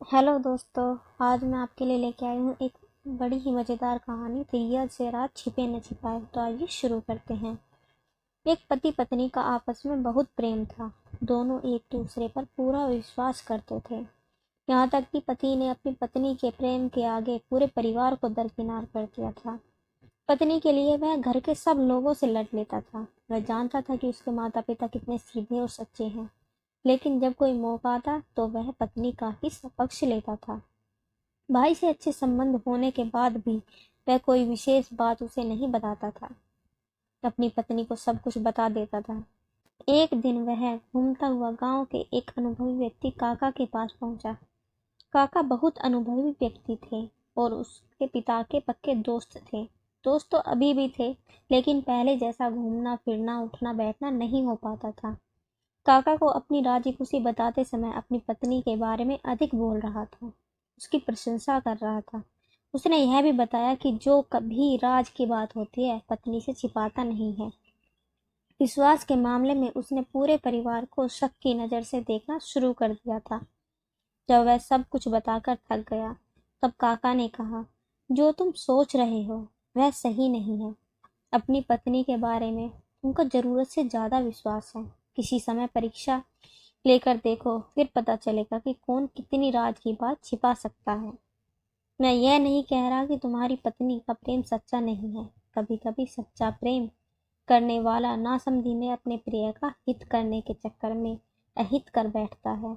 Hello दोस्तों। आज मैं आपके लिए लेके आई हूँ एक बड़ी ही मज़ेदार कहानी, तिरिया से रात छिपे न छिपाए। तो आइए शुरू करते हैं। एक पति पत्नी का आपस में बहुत प्रेम था। दोनों एक दूसरे पर पूरा विश्वास करते थे, यहाँ तक कि पति ने अपनी पत्नी के प्रेम के आगे पूरे परिवार को दरकिनार कर दिया था। पत्नी के लिए वह घर के सब लोगों से लड़ लेता था। वह जानता था कि उसके माता पिता कितने सीधे और सच्चे हैं, लेकिन जब कोई मौका आता तो वह पत्नी का ही पक्ष लेता था। भाई से अच्छे संबंध होने के बाद भी वह कोई विशेष बात उसे नहीं बताता था, अपनी पत्नी को सब कुछ बता देता था। एक दिन वह घूमता हुआ गांव के एक अनुभवी व्यक्ति काका के पास पहुंचा। काका बहुत अनुभवी व्यक्ति थे और उसके पिता के पक्के दोस्त थे। दोस्त तो अभी भी थे, लेकिन पहले जैसा घूमना फिरना उठना बैठना नहीं हो पाता था। काका को अपनी राजी खुशी बताते समय अपनी पत्नी के बारे में अधिक बोल रहा था, उसकी प्रशंसा कर रहा था। उसने यह भी बताया कि जो कभी राज की बात होती है पत्नी से छिपाता नहीं है। विश्वास के मामले में उसने पूरे परिवार को शक की नज़र से देखना शुरू कर दिया था। जब वह सब कुछ बताकर थक गया, तब काका ने कहा, जो तुम सोच रहे हो वह सही नहीं है। अपनी पत्नी के बारे में तुमको जरूरत से ज़्यादा विश्वास है। किसी समय परीक्षा लेकर देखो, फिर पता चलेगा कि कौन कितनी राज की बात छिपा सकता है। मैं यह नहीं कह रहा कि तुम्हारी पत्नी का प्रेम सच्चा नहीं है। कभी कभी सच्चा प्रेम करने वाला नासमझी में अपने प्रिय का हित करने के चक्कर में अहित कर बैठता है।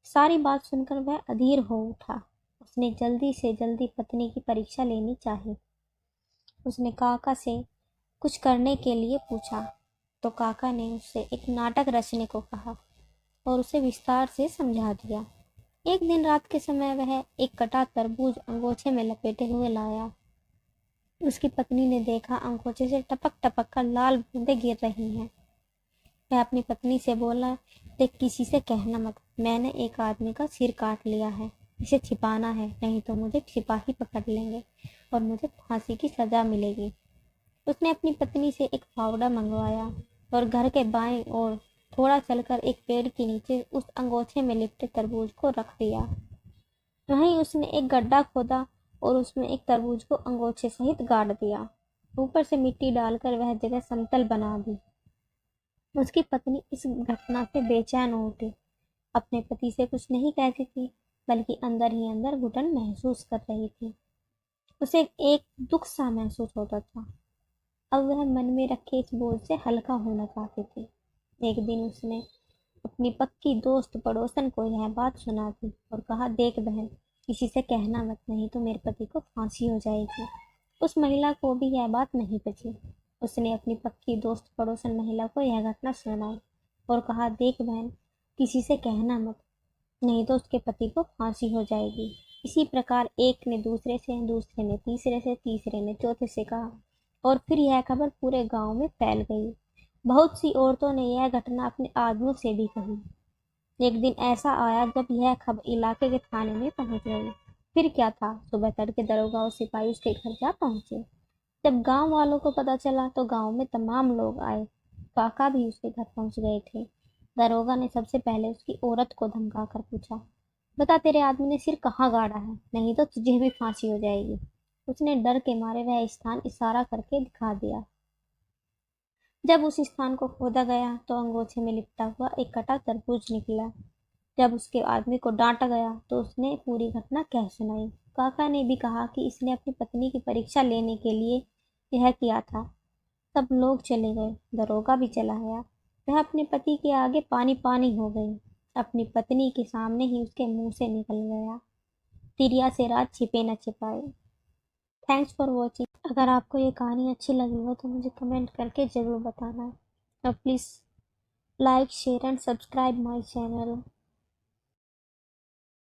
सारी बात सुनकर वह अधीर हो उठा। उसने जल्दी से जल्दी पत्नी की परीक्षा लेनी चाहिए। उसने काका से कुछ करने के लिए पूछा, तो काका ने उससे एक नाटक रचने को कहा और उसे विस्तार से समझा दिया। एक दिन रात के समय वह एक कटा तरबूज अंगोछे में लपेटे हुए लाया। उसकी पत्नी ने देखा अंगोछे से टपक टपक कर लाल बूंदें गिर रही हैं। वह अपनी पत्नी से बोला, देख, किसी से कहना मत, मैंने एक आदमी का सिर काट लिया है। इसे छिपाना है, नहीं तो मुझे सिपाही पकड़ लेंगे और मुझे फांसी की सजा मिलेगी। उसने अपनी पत्नी से एक फावड़ा मंगवाया और घर के बाएं ओर थोड़ा चलकर एक पेड़ के नीचे उस अंगोछे में लिपटे तरबूज को रख दिया। वहीं उसने एक गड्ढा खोदा और उसमें एक तरबूज को अंगोछे सहित गाड़ दिया। ऊपर से मिट्टी डालकर वह जगह समतल बना दी। उसकी पत्नी इस घटना से बेचैन हो उठी। अपने पति से कुछ नहीं कहती थी, बल्कि अंदर ही अंदर घुटन महसूस कर रही थी। उसे एक दुख सा महसूस होता था। अब वह मन में रखे इस बोझ से हल्का होना चाहती थी। एक दिन उसने अपनी पक्की दोस्त पड़ोसन को यह बात सुना दी और कहा, देख बहन, किसी से कहना मत, नहीं तो मेरे पति को फांसी हो जाएगी। उस महिला को भी यह बात नहीं पची। उसने अपनी पक्की दोस्त पड़ोसन महिला को यह घटना सुनाई और कहा, देख बहन, किसी से कहना मत, नहीं तो उसके पति को फांसी हो जाएगी। इसी प्रकार एक ने दूसरे से, दूसरे ने तीसरे से, तीसरे ने चौथे से कहा और फिर यह खबर पूरे गांव में फैल गई। बहुत सी औरतों ने यह घटना अपने आदमियों से भी कही। एक दिन ऐसा आया जब यह खबर इलाके के थाने में पहुंच गई। फिर क्या था, सुबह तड़के दरोगा और सिपाही उसके घर जा पहुंचे। जब गांव वालों को पता चला तो गांव में तमाम लोग आए। काका भी उसके घर पहुंच गए थे। दरोगा ने सबसे पहले उसकी औरत को धमका कर पूछा, बता, तेरे आदमी ने सिर कहाँ गाड़ा है, नहीं तो तुझे भी फांसी हो जाएगी। उसने डर के मारे वह स्थान इशारा करके दिखा दिया। जब उस स्थान को खोदा गया तो अंगोछे में लिपटा हुआ एक कटा तरबूज निकला। जब उसके आदमी को डांटा गया तो उसने पूरी घटना कह सुनाई। काका ने भी कहा कि इसने अपनी पत्नी की परीक्षा लेने के लिए यह किया था। सब लोग चले गए, दरोगा भी चला गया। वह अपने पति के आगे पानी पानी हो गई। अपनी पत्नी के सामने ही उसके मुंह से निकल गया, तिरिया से रात छिपे न छिपाए। Thanks for watching. अगर आपको ये कहानी अच्छी लगी हो तो मुझे कमेंट करके ज़रूर बताना। और please like share and subscribe my channel.